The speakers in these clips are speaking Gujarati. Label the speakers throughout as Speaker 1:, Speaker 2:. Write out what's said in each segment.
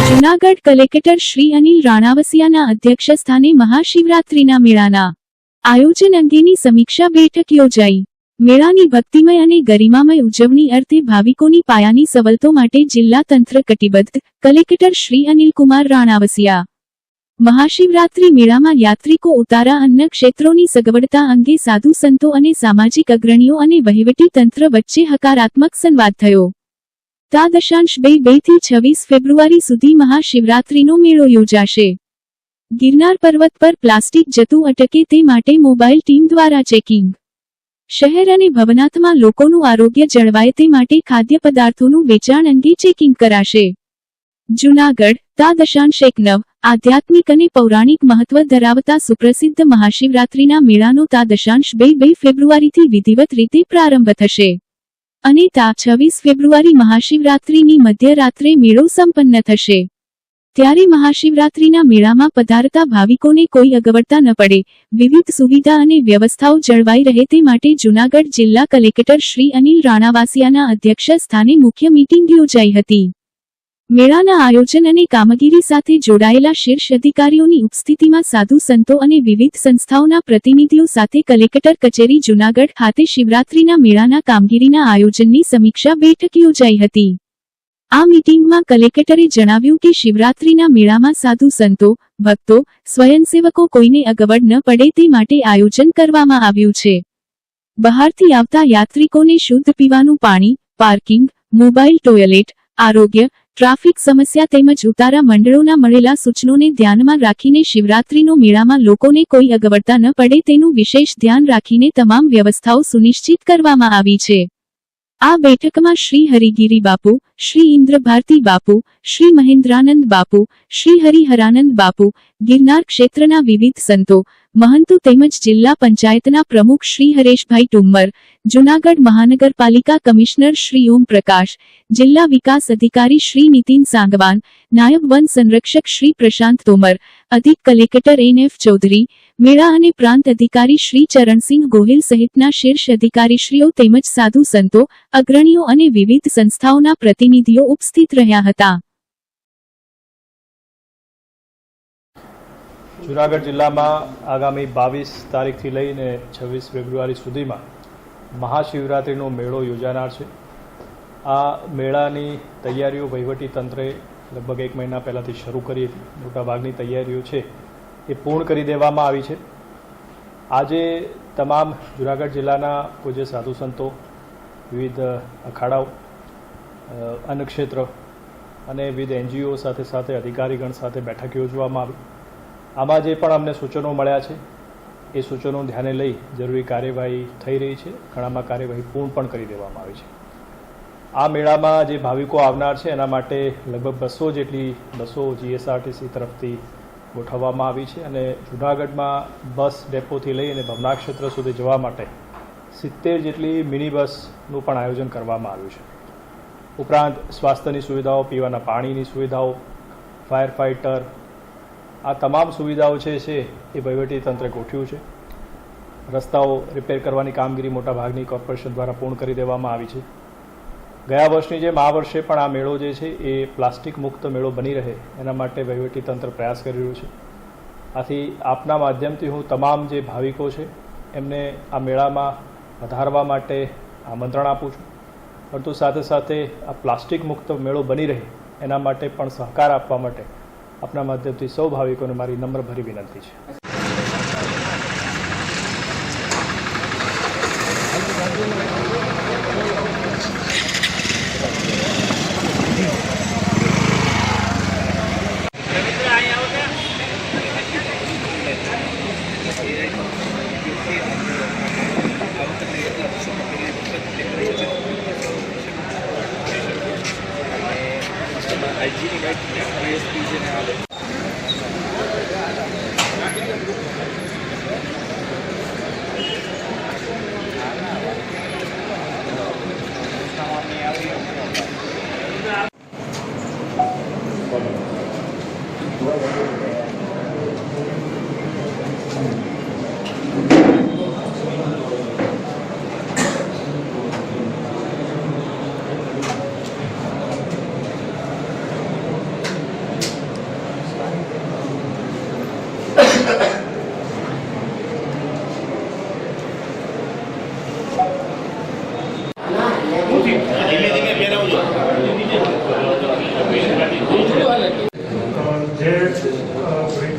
Speaker 1: જૂનાગઢ કલેક્ટર શ્રી અનિલ રાણાવસિયાના અધ્યક્ષસ્થાને મહાશિવરાત્રિના મેળાના આયોજન અંગેની સમીક્ષા બેઠક યોજાઈ। મેળાની ભક્તિમય અને ગરિમામય ઉજવણી અર્થે ભાવિકોની પાયાની સવલતો માટે જિલ્લા તંત્ર કટિબદ્ધ, કલેક્ટર શ્રી અનિલકુમાર રાણાવસિયા। મહાશિવરાત્રિ મેળામાં યાત્રિકો ઉતારા અન્ન ક્ષેત્રોની સગવડતા અંગે સાધુ સંતો અને સામાજિક અગ્રણીઓ અને વહીવટી તંત્ર વચ્ચે હકારાત્મક સંવાદ થયો। તા દશાંશ 2 થી 26 ફેબ્રુઆરી સુધી મહાશિવરાત્રિનો મેળો યોજાશે। ગિરનાર પર્વત પર પ્લાસ્ટિક જતું અટકે તે માટે મોબાઈલ ટીમ દ્વારા ચેકિંગ, શહેર અને ભવનાથમાં લોકોનું આરોગ્ય જળવાય તે માટે ખાદ્ય પદાર્થોનું વેચાણ અંગે ચેકિંગ કરાશે। જૂનાગઢ તા દશાંશ 1 આધ્યાત્મિક અને પૌરાણિક મહત્વ ધરાવતા સુપ્રસિદ્ધ મહાશિવરાત્રિના મેળાનો તા દશાંશ 2 ફેબ્રુઆરીથી વિધિવત રીતે પ્રારંભ થશે અને તા 26 ફેબ્રુઆરી મહાશિવરાત્રિની મધ્યરાત્રે મેળો સંપન્ન થશે। ત્યારે મહાશિવરાત્રિના મેળામાં પધારતા ભાવિકોને કોઈ અગવડતા ન પડે, વિવિધ સુવિધા અને વ્યવસ્થાઓ જળવાઈ રહે તે માટે જૂનાગઢ જિલ્લા કલેક્ટર શ્રી અનિલ રાણાવસિયાના અધ્યક્ષ સ્થાને મુખ્ય મીટિંગ યોજાઈ હતી। મેળાના આયોજન અને કામગીરી સાથે જોડાયેલા શીર્ષ અધિકારીઓની ઉપસ્થિતિમાં સાધુ સંતો અને વિવિધ સંસ્થાઓના પ્રતિનિધિઓ સાથે કલેક્ટર કચેરી જૂનાગઢ ખાતે શિવરાત્રિના મેળાના કામગીરીના આયોજનની સમીક્ષા બેઠક યોજાઈ હતી। આ મીટિંગમાં કલેક્ટરે જણાવ્યું કે શિવરાત્રિના મેળામાં સાધુ સંતો, ભક્તો, સ્વયંસેવકો કોઈને અગવડ ન પડે તે માટે આયોજન કરવામાં આવ્યું છે। બહારથી આવતા યાત્રિકોને શુદ્ધ પીવાનું પાણી, પાર્કિંગ, મોબાઈલ ટોયલેટ, આરોગ્ય, ટ્રાફિક સમસ્યા તેમજ ઉતારા મંડળોના મળેલા સૂચનોને ધ્યાનમાં રાખીને શિવરાત્રિનો મેળામાં લોકોને કોઈ અગવડતા ન પડે તેનું વિશેષ ધ્યાન રાખીને તમામ વ્યવસ્થાઓ સુનિશ્ચિત કરવામાં આવી છે। આ બેઠકમાં શ્રી હરિગીરી બાપુ, શ્રી ઇન્દ્રભારતી બાપુ, શ્રી મહેન્દ્રાનંદ બાપુ, શ્રી હરિહરાનંદ બાપુ, ગિરનાર ક્ષેત્રના વિવિધ સંતો, મહંતો તેમજ જિલ્લા પંચાયતના પ્રમુખ શ્રી હરેશભાઈ ટુમ્મર, જૂનાગઢ મહાનગરપાલિકા કમિશનર શ્રી ઓમ પ્રકાશ, જિલ્લા વિકાસ અધિકારી શ્રી નીતિન સાંગવાન, નાયબ વન સંરક્ષક શ્રી પ્રશાંત તોમર, અધિક કલેક્ટર NF ચૌધરી, મેળા અને પ્રાંત અધિકારી શ્રી ચરણસિંહ ગોહિલ સહિતના શીર્ષ અધિકારીશ્રીઓ તેમજ સાધુ સંતો, અગ્રણીઓ અને વિવિધ સંસ્થાઓના પ્રતિનિધિઓ ઉપસ્થિત રહ્યા હતા।
Speaker 2: જૂનાગઢ જિલ્લામાં આગામી 22 તારીખથી લઈને 26 ફેબ્રુઆરી સુધીમાં મહાશિવરાત્રિનો મેળો યોજાનાર છે। આ મેળાની તૈયારીઓ વહીવટી તંત્રે લગભગ 1 મહિના પહેલાંથી શરૂ કરી હતી। મોટાભાગની તૈયારીઓ છે એ પૂર્ણ કરી દેવામાં આવી છે। આજે તમામ જૂનાગઢ જિલ્લાના પૂજ્ય સાધુ સંતો, વિવિધ અખાડાઓ, અન્નક્ષેત્ર અને વિવિધ NGO સાથે સાથે અધિકારીગણ સાથે બેઠક યોજવામાં આવી। આમાં જે પણ અમને સૂચનો મળ્યા છે એ સૂચનો ધ્યાને લઈ જરૂરી કાર્યવાહી થઈ રહી છે। ઘણામાં કાર્યવાહી પૂર્ણ પણ કરી દેવામાં આવી છે। આ મેળામાં જે ભાવિકો આવનાર છે એના માટે લગભગ 200 જેટલી બસો GSRTC તરફથી ગોઠવવામાં આવી છે અને જૂનાગઢમાં બસ ડેપોથી લઈ અને ભવનાથ ક્ષેત્ર સુધી જવા માટે 70 જેટલી મિની બસનું પણ આયોજન કરવામાં આવ્યું છે। ઉપરાંત સ્વાસ્થ્યની સુવિધાઓ, પીવાના પાણીની સુવિધાઓ, ફાયર ફાઇટર, આ તમામ સુવિધાઓ છે એ વહીવટી તંત્રે ગોઠવ્યું છે। રસ્તાઓ રિપેર કરવાની કામગીરી મોટાભાગની કોર્પોરેશન દ્વારા પૂર્ણ કરી દેવામાં આવી છે। ગયા વર્ષની જેમ આ વર્ષે પણ આ મેળો જે છે એ પ્લાસ્ટિક મુક્ત મેળો બની રહે એના માટે વહીવટી તંત્ર પ્રયાસ કરી રહ્યું છે। આથી આપના માધ્યમથી હું તમામ જે ભાવિકો છે એમને આ મેળામાં વધારવા માટે આમંત્રણ આપું છું, પરંતુ સાથે સાથે આ પ્લાસ્ટિક મુક્ત મેળો બની રહે એના માટે પણ સહકાર આપવા માટે આપના માધ્યમથી સૌ ભાવિકોને મારી નમ્રભરી વિનંતી છે।
Speaker 3: હાઇજીનિક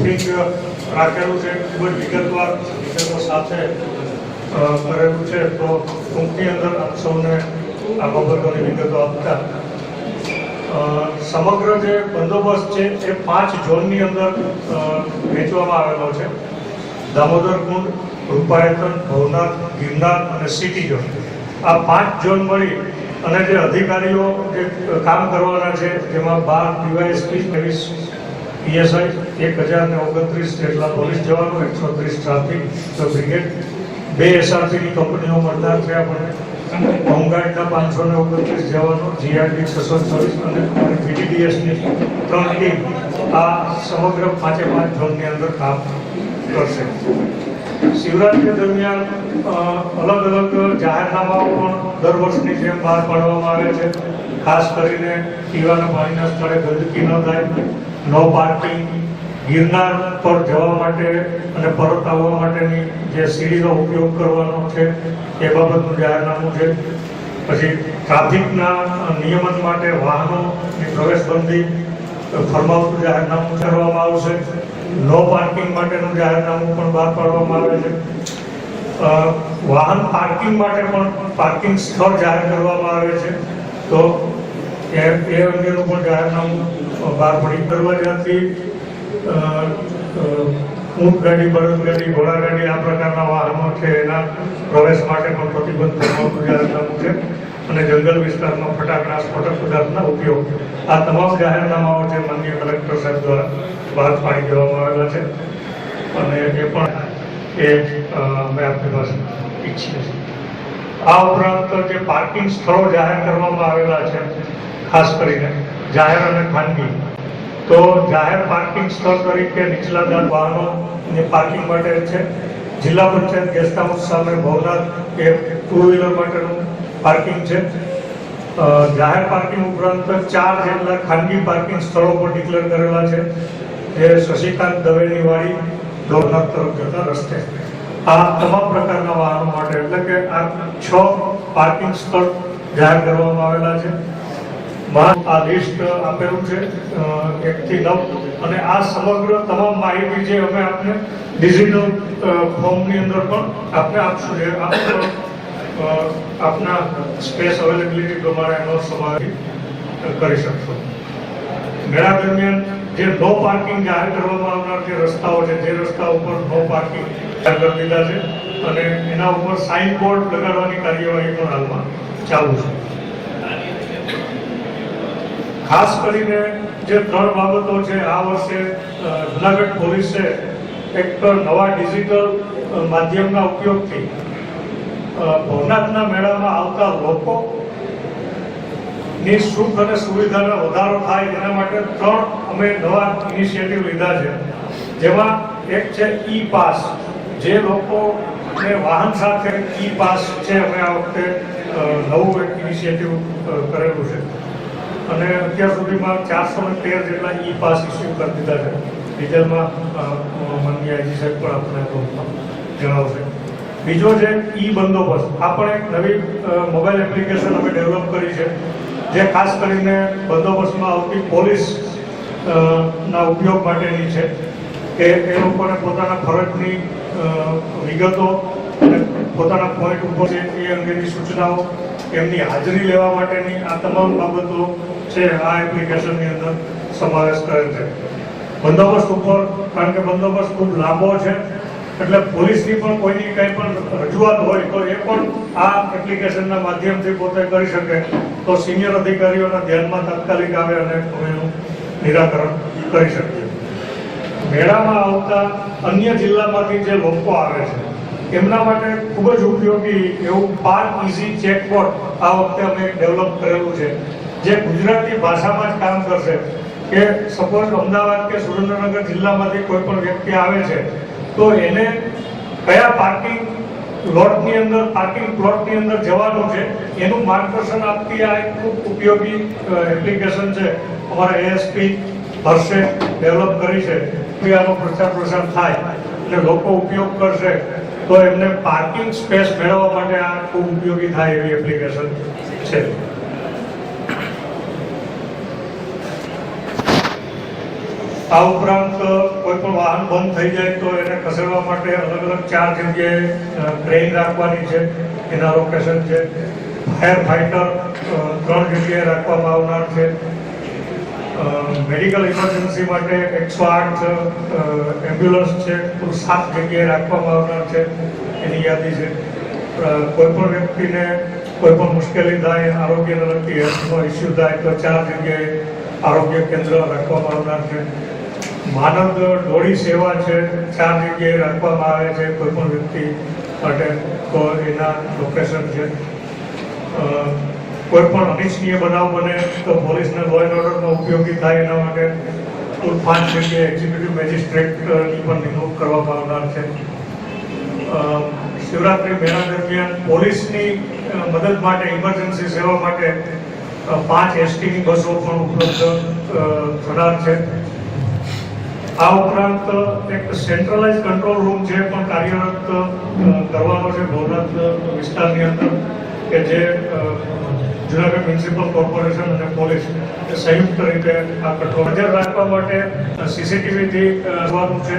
Speaker 3: બ્રીફિંગ રાખેલું છે, ખૂબ જ વિગતવાર વિગતો સાથે કરેલું છે. તો ટૂંકની અંદર આપ સૌને આ બાબતોની વિગતો આપતા સમગ્ર જે બંદોબસ્ત છે એ 5 ઝોનની અંદર વહેંચવામાં આવેલો છે. દામોદર કુંડ, રૂપાયતન, ભવનાથ, ગિરનાર અને સિટી ઝોન. આ 5 ઝોન મળી અને જે અધિકારીઓ જે કામ કરવાના છે જેમાં 12 ડીવાયએસપી, 23 પીએસઆઈ, 1029 જેટલા પોલીસ જવાનો, 130 ટ્રાફિક બ્રિગેડ, 2 એસઆરપીની કંપનીઓ મતદાર છે આપણને, હોમગાર્ડના 529 જવાનો, જીઆરડી 624 અને બીડીડીએસની 3 ટીમ આ સમગ્ર 5 ઝોનની અંદર કામ કરશે. શિવરાત્રી દરમિયાન અલગ અલગ જાહેરનામાઓ પણ દર વર્ષની જેમ બહાર પાડવામાં આવે છે. ખાસ કરીને પીવાના પાણીના સ્થળે ગંદકી ન થાય, નો પાર્કિંગ, ગિરનાર પર જવા માટે અને પરત આવવા માટેની જે સીડીનો ઉપયોગ કરવાનો છે એ બાબતનું જાહેરનામું છે. પછી ટ્રાફિકના નિયમન માટે વાહનોની પ્રવેશબંધી ફરમાવતું જાહેરનામું કરવામાં આવશે. નો પાર્કિંગ માટેનું જાહેરનામું પણ બહાર પાડવામાં આવે છે. વાહન પાર્કિંગ માટે પણ પાર્કિંગ સ્થળ જાહેર કરવામાં આવે છે. તો એ અંગેનું પણ જાહેરનામું બહાર પડી. દરવાજાથી ઊંટ ગાડી, બળદગાડી, ઘોડાગાડી આ પ્રકારના વાહનો છે એના પ્રવેશ માટે પણ પ્રતિબંધ ફરમાવતું જાહેરનામું છે. અને જંગલ વિસ્તારમાં ફટાકડા, સ્ફોટક પદાર્થના ઉપયોગ, આ તમામ જાહેરનામાઓ છે માનનીય કલેક્ટર સાહેબ દ્વારા બહાર પાડી દેવામાં આવેલા છે. અને એ પણ અમે આપણી પાસે ઈચ્છીએ છીએ. આ ઉપરાંત જે પાર્કિંગ સ્થળો જાહેર કરવામાં આવેલા છે, ખાસ કરીને જાહેર અને ખાનગી, તો જાહેર પાર્કિંગ સ્થળ તરીકે નીચલા દર વાહનોની પાર્કિંગ માટે છે. જિલ્લા પંચાયત ગેસ્ટ હાઉસ સામે ભવનાથ એ 2 વ્હીલર માટેનું પાર્કિંગ છે. જાહેર પાર્કિંગ ઉપરાંત 4 જેટલા ખાનગી પાર્કિંગ સ્થળો પર ડિક્લેર કરેલા છે, જે શશિકાંત દવેની વાડી, ભવનાથ તરફ જતા રસ્તે. આ તમામ પ્રકારના વાહનો માટે એટલે કે આ 6 પાર્કિંગ સ્થળ જાહેર કરવામાં આવેલા છે. આ લિસ્ટ આપેલું છે 1 થી 9 અને આ સમગ્ર તમામ માહિતી જે અમે આપને ડિજિટલ ફોર્મની અંદર પણ આપને આપશું. જે આપના સ્પેસ અવેલેબિલિટી પ્રમાણે એનો સમાવેશ કરી શકશો. મેળા દરમિયાન જે નો પાર્કિંગ જાહેર કરવામાં આવનાર જે રસ્તાઓ છે, જે રસ્તા ઉપર નો પાર્કિંગ જાહેર કરી દીધા છે અને એના ઉપર સાઇન બોર્ડ લગાડવાની કાર્યવાહી પણ હાલમાં ચાલુ છે. ખાસ કરીને જે 3 બાબતો છે, આ વર્ષે જૂનાગઢ પોલીસે એક નવા ડિજિટલ માધ્યમના ઉપયોગથી ભવનાથના મેળામાં આવતા લોકોની સુખ અને સુવિધાનો વધારો થાય એના માટે 3 અમે નવા ઇનિશિયેટિવ લીધા છે. જેમાં એક છે ઈ પાસ. જે લોકોને વાહન સાથે ઈ પાસ છે, અમે આ વખતે નવું એક ઇનિશિયેટિવ કરેલું છે અને અત્યાર સુધીમાં 413 જેટલા ઈ પાસ ઇસ્યુ કરી દીધા છે. ડિટેલમાં માનનીય આઈજી સાહેબ પણ આપણે જણાવશે. બીજો છે ઈ બંદોબસ્ત. આ પણ એક નવી મોબાઈલ એપ્લિકેશન અમે ડેવલપ કરી છે, જે ખાસ કરીને બંદોબસ્તમાં આવતી પોલીસ ના ઉપયોગ માટેની છે કે એ લોકોને પોતાના ફરજની વિગતો અને પોતાના પોઈન્ટ ઉપર છે એ અંગેની સૂચનાઓ, એમની હાજરી લેવા માટેની આ તમામ બાબતો છે આ એપ્લિકેશનની અંદર સમાવેશ કરેલ છે. બંદોબસ્ત ઉપર, કારણ કે બંદોબસ્ત ખૂબ લાંબો છે એટલે પોલીસની પણ કોઈની કંઈ પણ રજૂઆત હોય તો એ પણ આ એપ્લિકેશનના માધ્યમથી પોતે કરી શકે તો સિનિયર અધિકારીઓના ધ્યાનમાં તાત્કાલિક આવે અને એનું નિરાકરણ કરી શકીએ. મેળામાં આવતા અન્ય જિલ્લામાંથી જે લોકો આવે છે એમના માટે ખૂબ જ ઉપયોગી એવું પાર્ક ઇઝી ચેકબોટ આ વખતે અમે ડેવલપ કરેલું છે, જે ગુજરાતી ભાષામાં જ કામ કરશે. કે સપોઝ અમદાવાદ કે સુરેન્દ્રનગર જિલ્લામાંથી કોઈ પણ વ્યક્તિ આવે છે તો એને કયા પાર્કિંગ લોટની અંદર, પાર્કિંગ પ્લોટની અંદર જવાનું છે એનું માર્ગદર્શન આપતી આ એક ખૂબ ઉપયોગી એપ્લિકેશન છે. અમારા એએસપી હર્ષે ડેવલપ કરી છે. આનો પ્રચાર પ્રસાર થાય અને લોકો ઉપયોગ કરશે તો એમને પાર્કિંગ સ્પેસ મેળવવા માટે આ ખૂબ ઉપયોગી થાય એવી એપ્લિકેશન છે. આ ઉપરાંત કોઈ પણ વાહન બંધ થઈ જાય તો એને ખસેડવા માટે અલગ અલગ 4 જગ્યાએ ક્રેન રાખવાની છે, એના લોકેશન છે. ફાયર ફાઇટર 3 જગ્યાએ રાખવામાં આવનાર છે. મેડિકલ ઇમરજન્સી માટે 108 એમ્બ્યુલન્સ છે, કુલ 7 જગ્યાએ રાખવામાં આવનાર છે, એની યાદી છે. કોઈ પણ વ્યક્તિને કોઈ પણ મુશ્કેલી થાય, આરોગ્યને લગતી હેલ્થનો ઇસ્યુ થાય તો 4 જગ્યાએ આરોગ્ય કેન્દ્ર રાખવામાં આવનાર છે. માનવ ડોળી સેવા છે, 4 જગ્યાએ રાખવામાં આવે છે કોઈ પણ વ્યક્તિ માટે, તો એના લોકેશન છે. કોઈ પણ અનિચ્છનીય બનાવ બને તો પોલીસને લો એન્ડ ઓર્ડરનો ઉપયોગી થાય એના માટે કુલ 5 જગ્યાએ એક્ઝિક્યુટિવ મેજિસ્ટ્રેટની પણ નિમણૂક કરવામાં આવનાર છે. શિવરાત્રી મેળા દરમિયાન પોલીસની મદદ માટે, ઇમરજન્સી સેવા માટે 5 એસટીની બસો પણ ઉપલબ્ધ થનાર છે. આ ઉપરાંત એક સેન્ટ્રલાઇઝ કંટ્રોલ રૂમ છે પણ કાર્યરત કરવાનો છે ભવનાથ વિસ્તારની અંદર, કે જે જુનાગઢ મ્યુનિસિપલ કોર્પોરેશન અને પોલીસ સંયુક્ત રીતે આ કંટ્રોલ નજર રાખવા માટે સીસીટીવીથી કરવાનું છે.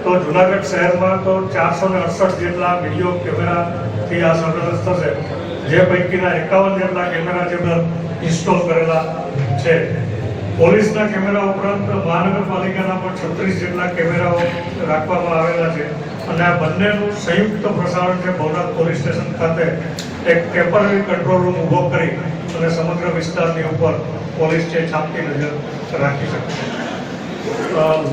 Speaker 3: તો જુનાગઢ શહેરમાં તો 468 જેટલા વિડીયો કેમેરાથી આ સર્વેલન્સ થશે, જે પૈકીના 51 જેટલા કેમેરા જે ઇન્સ્ટોલ કરેલા છે. પોલીસના કેમેરા ઉપરાંત મહાનગરપાલિકાના પણ 36 જેટલા કેમેરાઓ રાખવામાં આવેલા છે. અને આ બંનેનું સંયુક્ત પ્રસારણ છે ભવનાથ પોલીસ સ્ટેશન ખાતે એક ટેમ્પરરી કંટ્રોલ રૂમ ઊભો કરી અને સમગ્ર વિસ્તારની ઉપર પોલીસ છે છાપતી નજર રાખી શકશે.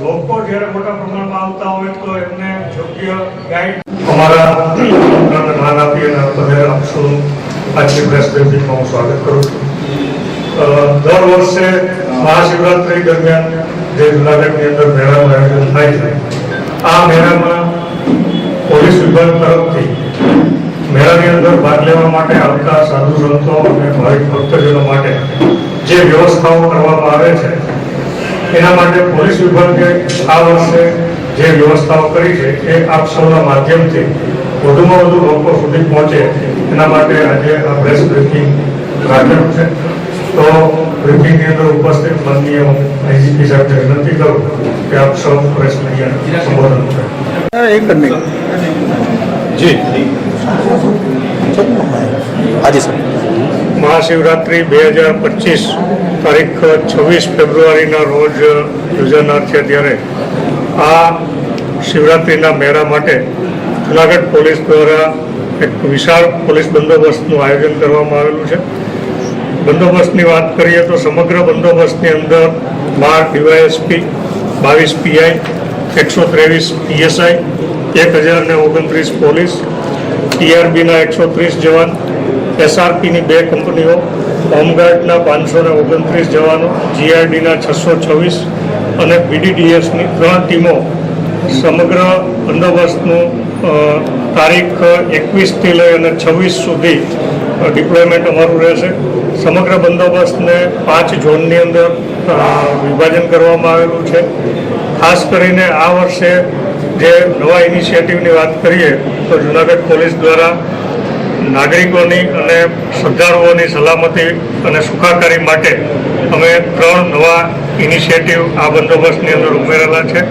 Speaker 3: લોકો જ્યારે મોટા પ્રમાણમાં આવતા હોય તો એમને યોગ્ય ગાઈડ અમારા ધ્યાન આપી અને તમે આપશો. આજની પ્રેસ બ્રીફિંગમાં હું સ્વાગત કરું છું. દર વર્ષે મહાશિવરાત્રી દરમિયાન જે જુનાગઢની અંદર મેળાનું આયોજન થાય છે, આ મેળામાં પોલીસ વિભાગ તરફથી મેળાની અંદર ભાગ લેવા માટે આવતા સાધુ સંતો અને ભાવિક ભક્તજનો માટે જે વ્યવસ્થાઓ કરવામાં આવે છે, એના માટે પોલીસ વિભાગે આ વર્ષે જે વ્યવસ્થાઓ કરી છે એ આપ સૌના માધ્યમથી વધુમાં વધુ લોકો સુધી પહોંચે એના માટે આજે આ પ્રેસ બ્રીફિંગ રાખેલું છે. તો બ્રીફિંગની અંદર ઉપસ્થિત માનનીય આઈજીપી સાહેબને વિનંતી કરું કે આપ સૌ પ્રેસ મીડિયાને સંબોધન કરે.
Speaker 4: જી હાજી સર.
Speaker 3: મહાશિવરાત્રિ 2025 તારીખ 26 ફેબ્રુઆરીના રોજ યોજાનાર છે, ત્યારે આ શિવરાત્રિના મેળા માટે જુનાગઢ પોલીસ દ્વારા એક વિશાળ પોલીસ બંદોબસ્તનું આયોજન કરવામાં આવેલું છે. બંદોબસ્તની વાત કરીએ તો સમગ્ર બંદોબસ્તની અંદર 12 ડીવાયએસપી, 22 પીઆઈ, 123 પીએસઆઈ, 1029 પોલીસ, ટીઆરબીના 130 જવાન, એસઆરપીની 2 કંપનીઓ, હોમગાર્ડના 529 જવાનો, જીઆરડીના 626 અને બીડીડીએસની 3 ટીમો સમગ્ર બંદોબસ્તનું તારીખ 21થી લઈ અને 26 સુધી ડિપ્લોયમેન્ટ અમારું રહેશે. સમગ્ર બંદોબસ્તને 5 ઝોનની અંદર વિભાજન કરવામાં આવેલું છે. ખાસ કરીને આ વર્ષે જે નવા ઇનિશિયેટિવની વાત કરીએ તો જુનાગઢ પોલીસ દ્વારા નાગરિકોની અને શ્રદ્ધાળુઓની સલામતી અને સુખાકારી માટે અમે 3 નવા ઇનિશિયેટિવ આ બંદોબસ્તની અંદર ઉમેરેલા છે.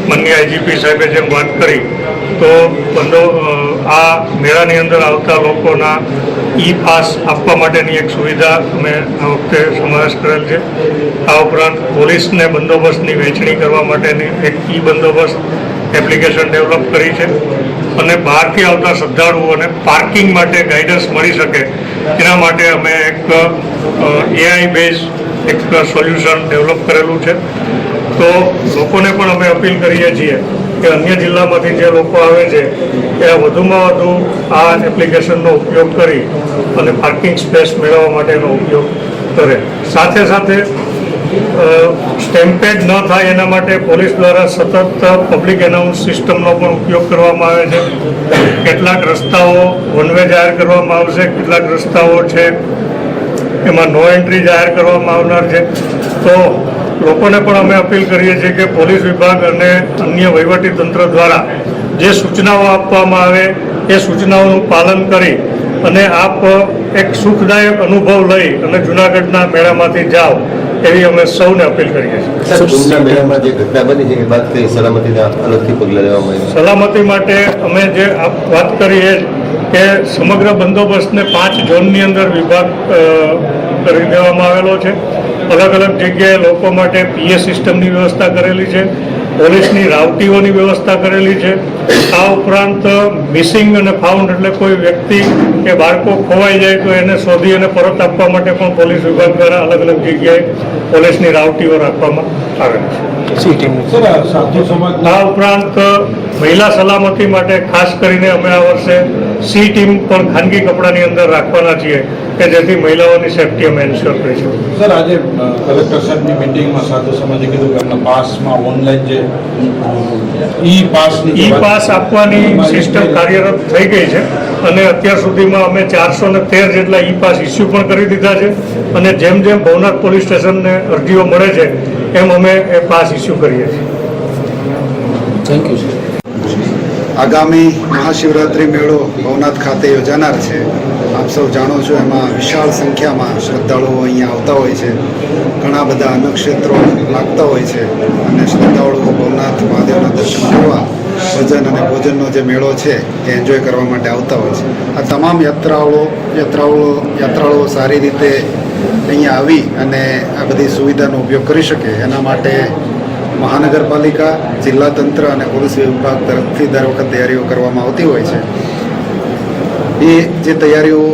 Speaker 3: માનનીય આઈજીપી સાહેબે જેમ વાત કરી તો આ મેળાની અંદર આવતા લોકોના ઈ પાસ આપવા માટેની એક સુવિધા અમે આ વખતે સમાવેશ કરેલ છે. આ ઉપરાંત પોલીસને બંદોબસ્તની વહેંચણી કરવા માટેની એક ઈ બંદોબસ્ત એપ્લિકેશન ડેવલપ કરી છે. અને બહારથી આવતા શ્રદ્ધાળુઓને પાર્કિંગ માટે ગાઈડન્સ મળી શકે એના માટે અમે એક એઆઈ બેઝ એક સોલ્યુશન ડેવલપ કરેલું છે. તો લોકોને પણ અમે અપીલ કરીએ છીએ કે અન્ય જિલ્લામાંથી જે લોકો આવે છે એ વધુમાં વધુ આ એપ્લિકેશનનો ઉપયોગ કરી અને પાર્કિંગ સ્પેસ મેળવવા માટેનો ઉપયોગ કરે. સાથે સાથે સ્ટેમ્પેડ ન થાય એના માટે પોલીસ દ્વારા સતત પબ્લિક એનાઉન્સ સિસ્ટમનો પણ ઉપયોગ કરવામાં આવે છે. કેટલાક રસ્તાઓ વન વે જાહેર કરવામાં આવશે, કેટલાક રસ્તાઓ છે એમાં નો એન્ટ્રી જાહેર કરવામાં આવનાર છે. તો લોકોને પણ અમે અપીલ કરીએ છીએ કે પોલીસ વિભાગ અને અન્ય વહીવટી તંત્ર દ્વારા જે સૂચનાઓ આપવામાં આવે એ સૂચનાઓનું પાલન કરી અને આપ એક સુખદાયક અનુભવ લઈ અને જૂનાગઢના મેળામાંથી જાઓ એવી અમે સૌને અપીલ કરીએ છીએ.
Speaker 4: સર, કુંભના મેળામાં જે ઘટના બની છે એ વાત કરી સલામતીના અલગથી પગલાં લેવામાં આવ્યા.
Speaker 3: સલામતી માટે અમે જે વાત કરી એ કે સમગ્ર બંદોબસ્તને 5 ઝોનની અંદર વિભાગ કરી દેવામાં આવેલો છે. અલગ અલગ જગ્યાએ લોકો માટે પીએ સિસ્ટમની વ્યવસ્થા કરેલી છે, પોલીસની રાવટીઓની વ્યવસ્થા કરેલી છે. આ ઉપરાંત મિસિંગ અને ફાઉન્ડ એટલે કોઈ વ્યક્તિ કે બાળકો ખોવાઈ જાય તો એને શોધી અને પરત આપવા માટે પણ પોલીસ વિભાગ દ્વારા અલગ અલગ જગ્યાએ પોલીસની રાવટીઓ રાખવામાં આવેલી છે. આ ઉપરાંત મહિલા સલામતી માટે ખાસ કરીને અમે આ વર્ષે સી ટીમ પણ ખાનગી કપડાની અંદર રાખવાના છીએ કે જેથી મહિલાઓની સેફટી અમે એન્શ્યોર કરી શકીએ.
Speaker 5: સર, આજે કલેક્ટર સાહેબની મિટિંગમાં સાધુ સમાજે કીધું કે એમના પાસમાં ઓનલાઈન જે ઈ
Speaker 3: પાસ આપવાની સિસ્ટમ કાર્યરત થઈ ગઈ છે અને અત્યાર સુધીમાં અમે 413 જેટલા ઈ પાસ ઇસ્યુ પણ કરી દીધા છે અને જેમ જેમ ભવનાથ પોલીસ સ્ટેશનને અરજીઓ મળે છે એમ અમે એ પાસ ઇસ્યુ કરીએ છીએ.
Speaker 5: Thank you sir.
Speaker 6: આગામી મહાશિવરાત્રિ મેળો ભવનાથ ખાતે યોજાનાર છે. આપ સૌ જાણો છો એમાં વિશાળ સંખ્યામાં શ્રદ્ધાળુઓ અહીંયા આવતા હોય છે. ઘણા બધા અન્નક્ષેત્રો લાગતા હોય છે અને શ્રદ્ધાળુઓ ભવનાથ મહાદેવના દર્શન કરવા ભજન અને ભોજનનો જે મેળો છે એ એન્જોય કરવા માટે આવતા હોય છે. આ તમામ યાત્રાળુઓ સારી રીતે અહીંયા આવી અને આ બધી સુવિધાનો ઉપયોગ કરી શકે એના માટે મહાનગરપાલિકા, જિલ્લા તંત્ર અને પોલીસ વિભાગ તરફથી દર વખત તૈયારીઓ કરવામાં આવતી હોય છે. એ જે તૈયારીઓ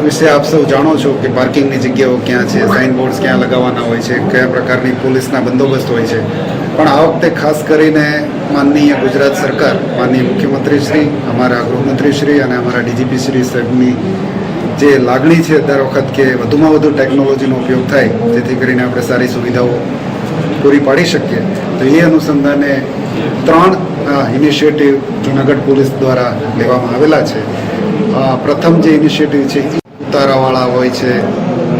Speaker 6: વિશે આપ સૌ જાણો છો કે પાર્કિંગની જગ્યાઓ ક્યાં છે, સાઇન બોર્ડ્સ ક્યાં લગાવવાના હોય છે, કયા પ્રકારની પોલીસના બંદોબસ્ત હોય છે. પણ આ વખતે ખાસ કરીને માનનીય ગુજરાત સરકાર, માનનીય મુખ્યમંત્રી શ્રી, અમારા ગૃહમંત્રી શ્રી અને અમારા ડીજીપી શ્રી સાહેબની જે લાગણી છે દર વખત કે વધુમાં વધુ ટેકનોલોજીનો ઉપયોગ થાય જેથી કરીને આપણે સારી સુવિધાઓ પૂરી પાડી શકીએ. તો એ અનુસંધાને 3 ઇનિશિયેટિવ જૂનાગઢ પોલીસ દ્વારા લેવામાં આવેલા છે. પ્રથમ જે ઇનિશિયેટિવ છે ઉતારાવાળા હોય છે,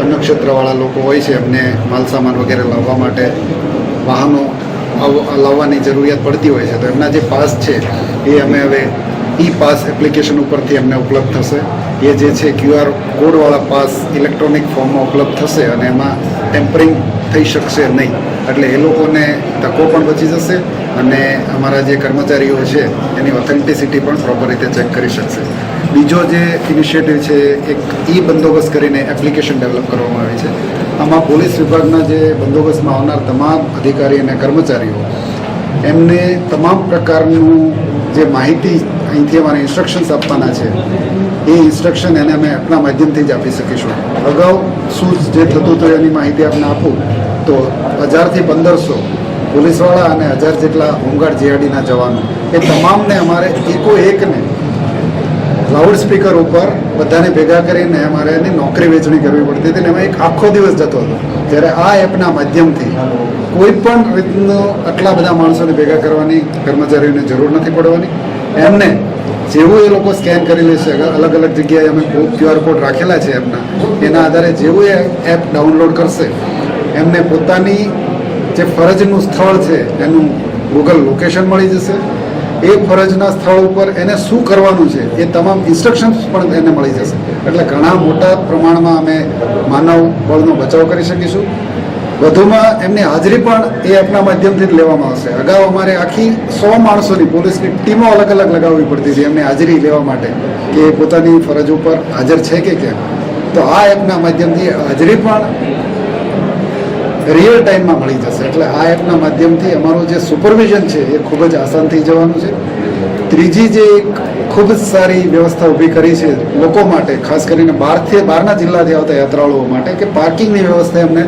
Speaker 6: અન્નક્ષેત્રવાળા લોકો હોય છે, એમને માલસામાન વગેરે લાવવા માટે વાહનો લાવવાની જરૂરિયાત પડતી હોય છે. તો એમના જે પાસ છે એ અમે હવે ઈ પાસ એપ્લિકેશન ઉપરથી એમને ઉપલબ્ધ થશે. એ જે છે QR કોડવાળા પાસ ઇલેક્ટ્રોનિક ફોર્મમાં ઉપલબ્ધ થશે અને એમાં ટેમ્પરિંગ થઈ શકશે નહીં. એટલે એ લોકોને તકો પણ બચી જશે અને અમારા જે કર્મચારીઓ છે એની ઓથેન્ટિસિટી પણ પ્રોપર રીતે ચેક કરી શકશે. બીજો જે ઇનિશિયેટિવ છે એક બંદોબસ્ત કરીને એપ્લિકેશન ડેવલપ કરવામાં આવી છે. આમાં પોલીસ વિભાગના જે બંદોબસ્તમાં આવનાર તમામ અધિકારી અને કર્મચારીઓ એમને તમામ પ્રકારનું જે માહિતી અહીંથી અમારે ઇન્સ્ટ્રક્શન્સ આપવાના છે એ ઇન્સ્ટ્રક્શન એને અમે આપણા માધ્યમથી જ આપી શકીશું. અગાઉ શું જે થતું હતું એની માહિતી આપને આપું તો 1000થી 1500 પોલીસવાળા અને 1000 જેટલા હોમગાર્ડ જીઆરડીના જવાનો એ તમામને અમારે એકને લાઉડ સ્પીકર ઉપર બધાને ભેગા કરીને અમારે એની નોકરી વેચણી કરવી પડતી હતી ને એમાં એક આખો દિવસ જતો હતો. જ્યારે આ એપના માધ્યમથી કોઈ પણ રીતનો આટલા બધા માણસોને ભેગા કરવાની કર્મચારીઓને જરૂર નથી પડવાની. એમને જેવું એ લોકો સ્કેન કરી લેશે, અલગ અલગ જગ્યાએ અમે QR કોડ રાખેલા છે એના આધારે જેવું એ એપ ડાઉનલોડ કરશે એમને પોતાની જે ફરજનું સ્થળ છે એનું ગૂગલ લોકેશન મળી જશે. એ ફરજના સ્થળ ઉપર એને શું કરવાનું છે એ તમામ ઇન્સ્ટ્રક્શન્સ પણ એને મળી જશે. એટલે ઘણા મોટા પ્રમાણમાં અમે માનવ બળનો બચાવ કરી શકીશું. વધુમાં એમની હાજરી પણ એ એપના માધ્યમથી જ લેવામાં આવશે. અગાઉ અમારે આખી 100 માણસોની પોલીસની ટીમો અલગ અલગ લગાવવી પડતી હતી એમની હાજરી લેવા માટે કે પોતાની ફરજ ઉપર હાજર છે કે કેમ. તો આ એપના માધ્યમથી હાજરી પણ રિયલ ટાઈમમાં મળી જશે. એટલે આ એપના માધ્યમથી અમારું જે સુપરવિઝન છે એ ખૂબ જ આસાન થઈ જવાનું છે. ત્રીજી જે એક ખૂબ જ સારી વ્યવસ્થા ઊભી કરી છે લોકો માટે, ખાસ કરીને બહારના જિલ્લાથી આવતા યાત્રાળુઓ માટે કે પાર્કિંગની વ્યવસ્થા એમને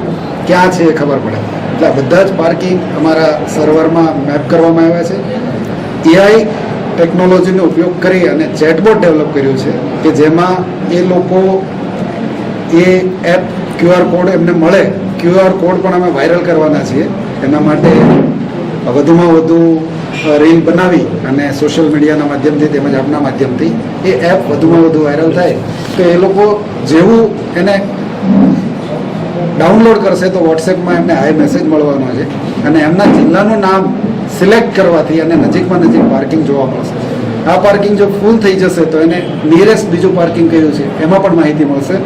Speaker 6: ક્યાં છે એ ખબર પડે. એટલે બધા જ પાર્કિંગ અમારા સર્વરમાં મેપ કરવામાં આવ્યા છે. AI ટેકનોલોજીનો ઉપયોગ કરી અને ચેટબોટ ડેવલપ કર્યું છે કે જેમાં એ લોકો એ એપ QR કોડ એમને મળે, QR કોડ પણ અમે વાયરલ કરવાના છીએ. એના માટે વધુમાં વધુ રીલ બનાવી અને સોશિયલ મીડિયાના માધ્યમથી તેમજ આપના માધ્યમથી એ એપ વધુમાં વધુ વાયરલ થાય તો એ લોકો જેવું એને ડાઉનલોડ કરશે તો વોટ્સએપમાં એમને હાઈ મેસેજ મળવાનો છે અને એમના જિલ્લાનું નામ સિલેક્ટ કરવાથી અને નજીકમાં નજીક પાર્કિંગ જોવા મળશે. આ પાર્કિંગ જો ફૂલ થઈ જશે તો એને નિયરેસ્ટ બીજું પાર્કિંગ કયું છે એમાં પણ માહિતી મળશે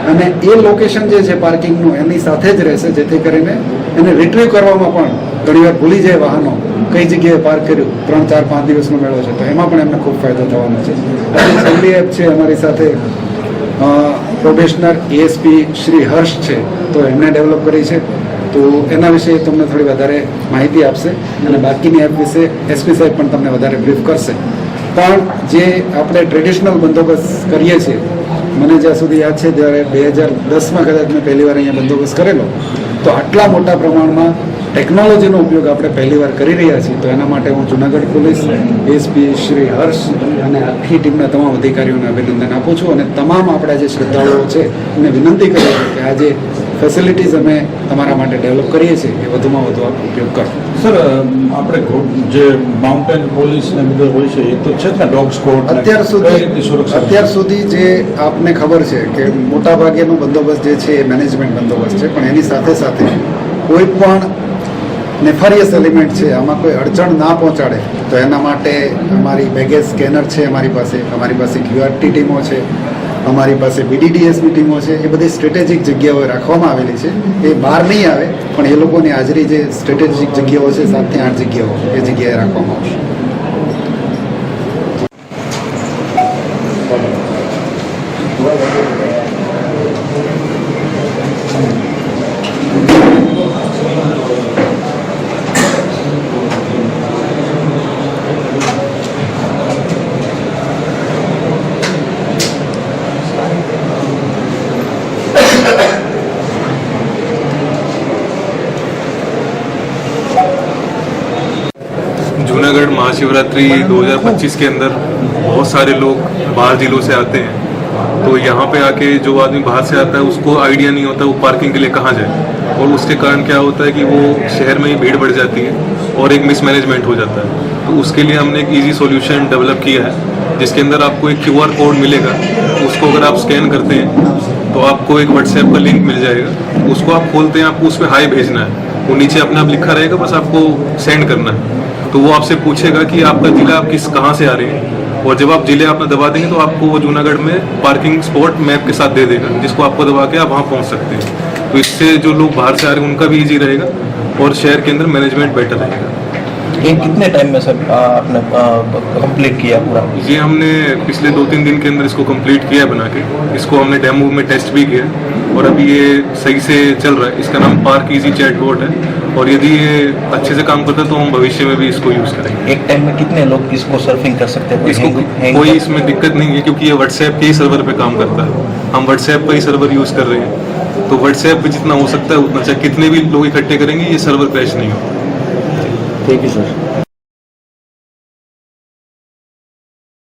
Speaker 6: અને એ લોકેશન જે છે પાર્કિંગનું એની સાથે જ રહેશે જેથી કરીને એને રિટ્રીવ કરવામાં પણ ઘણીવાર ભૂલી જાય વાહનો કઈ જગ્યાએ પાર્ક કર્યું, 3, 4, 5 દિવસનો મેળો છે તો એમાં પણ એમને ખૂબ ફાયદો થવાનો છે. આજે છેલ્લી એપ છે અમારી સાથે પ્રોબેશનર એએસપી શ્રી હર્ષ છે, તો એમણે ડેવલપ કરી છે. તો એના વિશે તમને થોડી વધારે માહિતી આપશે અને બાકીની એપ વિશે એસપી સાહેબ પણ તમને વધારે બ્રીફ કરશે. પણ જે આપણે ટ્રેડિશનલ બંદોબસ્ત કરીએ છીએ, મને જ્યાં સુધી યાદ છે ત્યારે 2010માં કદાચ મેં પહેલી વાર અહીંયા બંદોબસ્ત કરેલો, તો આટલા મોટા પ્રમાણમાં ટેકનોલોજીનો ઉપયોગ આપણે પહેલીવાર કરી રહ્યા છીએ. તો એના માટે હું જુનાગઢ પોલીસ, એસપી શ્રી હર્ષ અને આખી ટીમના તમામ અધિકારીઓને અભિનંદન આપું છું અને તમામ આપણા જે શ્રદ્ધાળુઓ છે એમને વિનંતી કરું છું કે આ જે ફેસિલિટીઝ અમે તમારા માટે ડેવલપ કરીએ છીએ એ વધુમાં વધુ આપ ઉપયોગ કરો.
Speaker 5: સર, આપણે જે માઉન્ટેન પોલીસ ને બધું હોય છે એ તો છે જ ને, ડોગ સ્કોડ
Speaker 6: અત્યાર સુધી જે આપને ખબર છે કે મોટાભાગેનો બંદોબસ્ત જે છે એ મેનેજમેન્ટ બંદોબસ્ત છે, પણ એની સાથે સાથે કોઈ પણ નેફારિયસ એલિમેન્ટ છે આમાં કોઈ અડચણ ના પહોંચાડે તો એના માટે અમારી બેગેજ સ્કેનર છે, અમારી પાસે ક્યુઆરટી ટીમો છે, અમારી પાસે બીડીડીએસની ટીમો છે. એ બધી સ્ટ્રેટેજિક જગ્યાઓએ રાખવામાં આવેલી છે. એ બહાર નહીં આવે પણ એ લોકોની હાજરી જે સ્ટ્રેટેજિક જગ્યાઓ છે 7 થી 8 જગ્યાઓ એ જગ્યાએ રાખવામાં આવશે.
Speaker 7: जूनागढ़ महाशिवरात्रि 2025 के अंदर बहुत सारे लोग बाहर जिलों से आते हैं, तो यहाँ पे आके जो आदमी बाहर से आता है उसको आइडिया नहीं होता वो पार्किंग के लिए कहाँ जाए, और उसके कारण क्या होता है कि वो शहर में ही भीड़ बढ़ जाती है और एक मिसमैनेजमेंट हो जाता है. तो उसके लिए हमने एक इजी सॉल्यूशन डेवलप किया है जिसके अंदर आपको एक QR कोड मिलेगा. उसको अगर आप स्कैन करते हैं तो आपको एक व्हाट्सएप का लिंक मिल जाएगा. उसको आप खोलते हैं, आपको उस पर हाई भेजना है, वो नीचे अपने आप लिखा रहेगा, बस आपको सेंड करना है. तो वो आपसे पूछेगा कि आपका जिला आप कहाँ से आ रहे हैं, और जब आप जिले अपना दबा देंगे तो आपको वो जूनागढ़ में पार्किंग स्पॉट मैप के साथ दे देगा, जिसको आपको दबा के आप वहाँ पहुँच सकते हैं. तो इससे जो लोग बाहर से आ रहे हैं उनका भी ईजी रहेगा और शहर के अंदर मैनेजमेंट बेटर रहेगा.
Speaker 8: ये कितने टाइम में सर आपने कंप्लीट किया पूरा?
Speaker 7: ये हमने पिछले 2-3 दिन के अंदर इसको कंप्लीट किया है बना के. इसको हमने डेमो में टेस्ट भी किया और अभी ये सही से चल रहा है. इसका नाम पार्क इजी चैटबॉट है और यदि ये अच्छे से काम करता है तो हम भविष्य में भी इसको यूज़ करेंगे.
Speaker 8: एक टाइम में कितने लोग इसको सर्फिंग कर सकते हैं?
Speaker 7: इसको कोई इसमें दिक्कत नहीं है क्योंकि ये व्हाट्सएप के ही सर्वर पे काम करता है. हम व्हाट्सएप का ही सर्वर यूज़ कर रहे हैं, तो व्हाट्सएप पे जितना हो सकता है उतना, चाहे कितने भी लोग इकट्ठे करेंगे ये सर्वर क्रैश नहीं होगा.
Speaker 8: Thank you sir.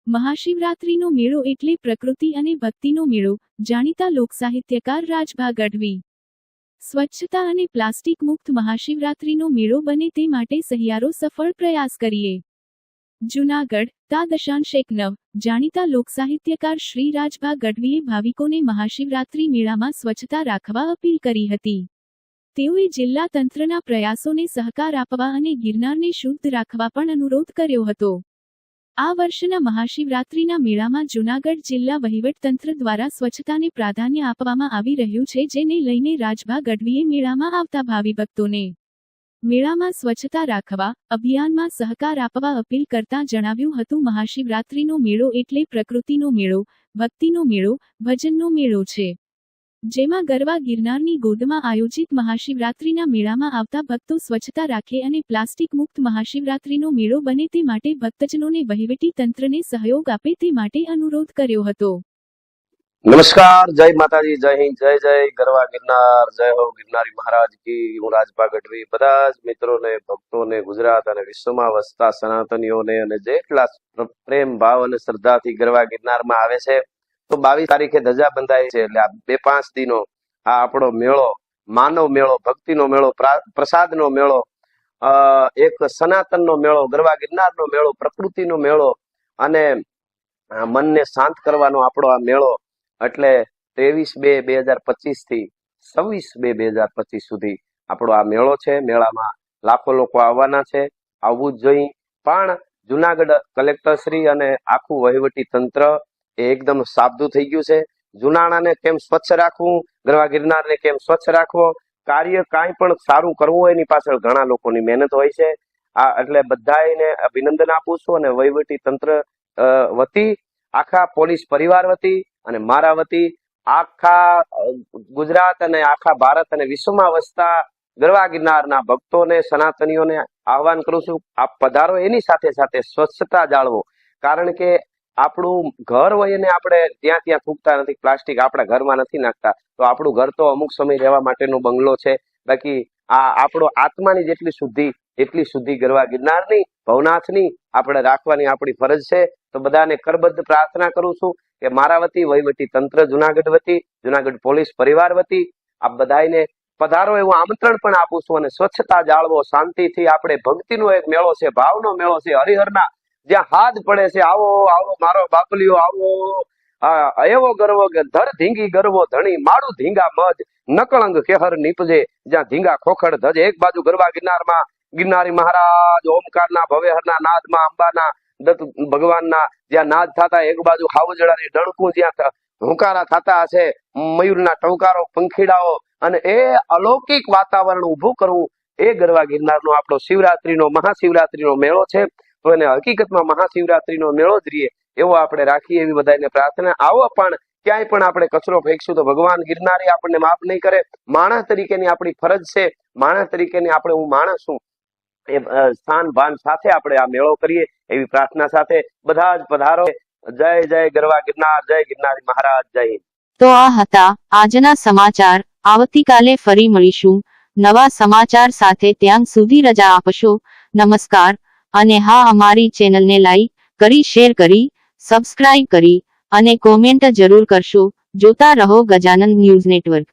Speaker 1: મહાશિવરાત્રીનો મેળો એટલે પ્રકૃતિ અને ભક્તિનો મેળો, જાણીતા લોકસાહિત્યકાર રાજભા ગઢવી. સ્વચ્છતા અને પ્લાસ્ટિક મુક્ત મહાશિવરાત્રીનો મેળો બને તે માટે સહિયારો સફળ પ્રયાસ કરીએ. જૂનાગઢ તા 9.9 જાણીતા લોકસાહિત્યકાર શ્રી રાજભા ગઢવીએ ભાવિકોને મહાશિવરાત્રી મેળામાં સ્વચ્છતા રાખવા અપીલ કરી હતી. તેઓએ જિલ્લા તંત્રના પ્રયાસોને સહકાર આપવા અને ગિરનારને શુદ્ધ રાખવા પણ અનુરોધ કર્યો હતો. આ વર્ષના મહાશિવરાત્રીના મેળામાં જૂનાગઢ જિલ્લા વહીવટતંત્ર દ્વારા સ્વચ્છતાને પ્રાધાન્ય આપવામાં આવી રહ્યું છે, જેને લઈને રાજભા ગઢવીએ મેળામાં આવતા ભાવિ ભક્તોને મેળામાં સ્વચ્છતા રાખવા અભિયાનમાં સહકાર આપવા અપીલ કરતા જણાવ્યું હતું. મહાશિવરાત્રીનો મેળો એટલે પ્રકૃતિનો મેળો, ભક્તિનો મેળો, ભજનનો મેળો છે, જેમાં ગરવા ગિરનારની ગોદમાં આયોજિત મહાશિવરાત્રીના મેળામાં આવતા ભક્તો સ્વચ્છતા રાખે અને પ્લાસ્ટિક મુક્ત મહાશિવરાત્રીનો મેળો બને તે માટે ભક્તજનોને વહીવટી તંત્રને સહયોગ આપે તે માટે અનુરોધ કર્યો હતો.
Speaker 9: નમસ્કાર, જય માતાજી, જય હિન્દ, જય જય ગરવા ગિરનાર, જય હો ગિરનારી મહારાજ કી. હું રાજભા ગઢવી બધા જ મિત્રોને, ભક્તોને, ગુજરાત અને વિશ્વમાં વસતા સનાતનીઓને અને જેટલા પ્રેમ ભાવ અને શ્રદ્ધાથી ગરવા ગિરનારમાં આવે છે, તો 22 તારીખે ધજા બંધાય છે. એટલે આ 2-5 દિનો આ આપણો મેળો, માનવ મેળો, ભક્તિનો મેળો, પ્રસાદનો મેળો, એક સનાતનનો મેળો, ગરવા ગિરનારનો મેળો, પ્રકૃતિનો મેળો અને મનને શાંત કરવાનો આપણો આ મેળો. એટલે 23/2/2025 થી 26/2/2025 સુધી આપણો આ મેળો છે. મેળામાં લાખો લોકો આવવાના છે, આવવું જ જોઈએ. પણ જુનાગઢ કલેક્ટરશ્રી અને આખું વહીવટી તંત્ર એકદમ સાબદું થઈ ગયું છે. જુનાણાને કેમ સ્વચ્છ રાખવું, ગરવા ગિરનારને કેમ સ્વચ્છ રાખવો, કાર્ય કાંઈ પણ સારું કરવું હોય એની પાછળ ઘણા લોકોની મહેનત હોય છે. આ એટલે બધાને અભિનંદન આપું છું અને વહીવટી તંત્ર વતી, આખા પોલીસ પરિવાર વતી અને મારા વતી આખા ગુજરાત અને આખા ભારત અને વિશ્વમાં વસતા ગરવા ગિરનારના ભક્તોને, સનાતનીઓને આહવાન કરું છું, આપ પધારો. એની સાથે સાથે સ્વચ્છતા જાળવો, કારણ કે આપણું ઘર હોય એને આપણે ત્યાં ત્યાં થૂકતા નથી, પ્લાસ્ટિક આપણા ઘરમાં નથી નાખતા, તો આપણું ઘર તો અમુક સમય રહેવા માટેનો બંગલો છે. બાકી આ આપણો આત્માની જેટલી શુદ્ધિ ગરવા ગિરનારની, ભવનાથની આપણે રાખવાની આપણી ફરજ છે. તો બધાને કરબદ્ધ પ્રાર્થના કરું છું કે મારા વતી, વહીવટી તંત્ર જુનાગઢ વતી, જુનાગઢ પોલીસ પરિવાર વતી આપ બધાને પધારો એવું આમંત્રણ પણ આપું છું. અને સ્વચ્છતા જાળવો, શાંતિથી. આપણે ભક્તિનો એક મેળો છે, ભાવનો મેળો છે, હરિહરના જ્યાં હાથ પડે છે, આવો આવો મારો બાપલીઓ આવો, એવો ગરવો કે ધર ધીંગી ગરવો ધણી, માળું ધીંગા મધ, નકળંગ કેહર નીપજે, જ્યાં ધીંગા ખોખડ ધજ. એક બાજુ ગરવા ગિરનારમાં ગિરનારી મહારાજ ઓમકારના ભવ્યહરના નાદમાં, અંબાના દત્ત ભગવાનના જ્યાં નાદ થતા, એક બાજુ હાવજડાની ડણકું જ્યાં હુંકારા થતા હશે, મયુરના ટંકારો, પંખીડાઓ, અને એ અલૌકિક વાતાવરણ ઊભું કરવું, એ ગરવા ગિરનારનો આપણો શિવરાત્રીનો, મહાશિવરાત્રીનો મેળો છે. તો એને હકીકતમાં મહાશિવરાત્રીનો મેળો જ રહીએ એવો આપણે રાખીએ, એવી બધાને પ્રાર્થના. આવો પણ ક્યાંય પણ આપણે કચરો ફેંકશું તો ભગવાન ગિરનારી આપણને માફ નહીં કરે. માણસ તરીકેની આપણી ફરજ છે, માણસ તરીકેની આપણે, હું માણસ છું, એ સ્થાન ભાન સાથે આપણે આ મેળો કરીએ એવી પ્રાર્થના સાથે બધા જ પધારો. જય જય ગરવા ગિરનાર, જય ગિરનારી મહારાજ, જય હિન્દ.
Speaker 10: તો આ હતા આજના સમાચાર. આવતીકાલે ફરી મળીશું નવા સમાચાર સાથે. ત્યાં સુધી રજા આપશો. નમસ્કાર. અને હા, અમારી ચેનલને લાઈક કરી, શેર કરી, સબસ્ક્રાઇબ કરી અને કોમેન્ટ જરૂર કરશો. જોતા રહો ગજાનન ન્યૂઝ નેટવર્ક.